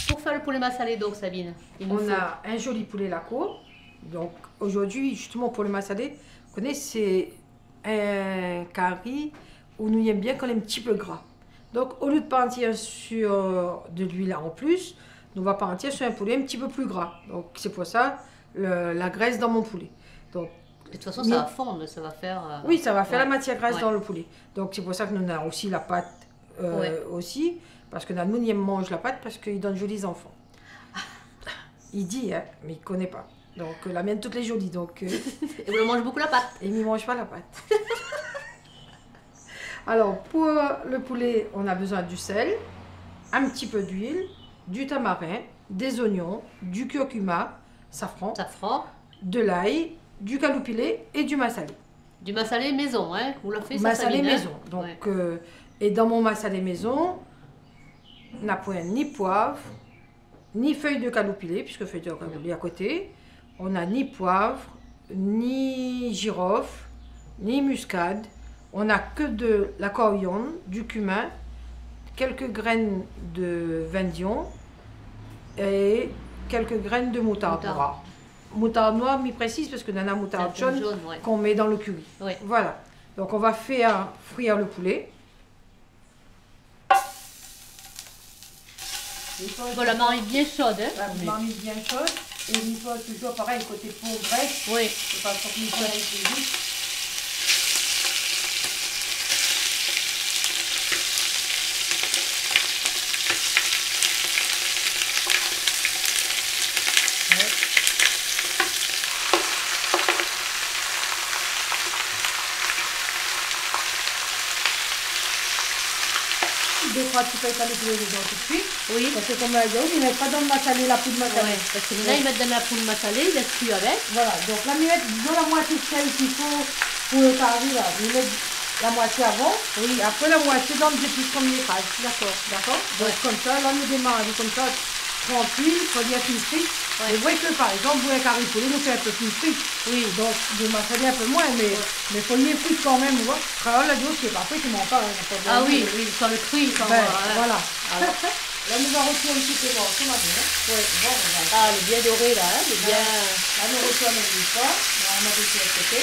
Pour faire le poulet massalé, donc Sabine, on a un joli poulet laco. Donc aujourd'hui, justement pour le massalé, vous connaissez, c'est un curry où nous aimons bien quand même un petit peu gras. Donc au lieu de partir sur de l'huile en plus, nous va partir sur un poulet un petit peu plus gras. Donc c'est pour ça la graisse dans mon poulet. Donc de toute façon, ça va fondre, ça va faire... oui, ça va faire la matière grasse ouais. dans le poulet. Donc c'est pour ça que nous avons aussi la pâte aussi. Parce que nous, il mange la pâte parce qu'il donne jolis enfants. Il dit, hein, mais il ne connaît pas. Donc la mienne, toutes les jolies. Donc, et vous le mangez beaucoup la pâte. Et il ne mange pas la pâte. Alors, pour le poulet, on a besoin du sel, un petit peu d'huile, du tamarin, des oignons, du curcuma, safran, de l'ail, du caloupilé et du massalé. Du massalé maison, hein? Vous le faites ça, massalé Sabine, maison. Hein? Donc, et dans mon massalé maison, on n'a point ni poivre, ni feuilles de caloupilé, puisque feuilles de caloupilé à côté. On n'a ni poivre, ni girofle, ni muscade. On n'a que de la coriandre, du cumin, quelques graines de vindion et quelques graines de moutarde noire. Moutarde noire, mi précise, parce que nous avons la moutarde jaune qu'on met dans le curry. Voilà. Donc on va faire frire le poulet. Bon, la marmite bien chaude. Hein, la marmite bien chaude. Et il faut toujours pareil, côté peau graisse. Oui. C'est pas pour qu'il soit vite. Deux, trois petits feuilles calculées dedans tout de suite. Oui. Parce que comme on a dit, ils ne mettent pas dans le massalé, la poudre massalée. Ouais, parce que là, ils mettent dans la poudre massalée, ils laissent cuire avec. Voilà, donc là, ils mettent disons la moitié de sel qu'il faut pour le curry, là. Ils mettent la moitié avant, et après la moitié dans le petit premier phase. D'accord, d'accord. Donc comme ça, là, nous démarrons comme ça, tranquille, il faut bien une frite. Et vous voyez que par exemple, vous, un curry poulet, nous fait un peu une frite. Oui. Donc, de massalé un peu moins, mais il faut les frites quand même, vous voyez. Alors là, l'autre qui est pas fait, qui m'en parle. Ah oui, oui, sans le fruit, sans... Voilà. Alors, là, nous allons retirer un petit peu dans ce matin. Oui, bon, ah, le bien doré, là, hein, le bien... Là, nous retournons une fois. On va mettre ici à côté.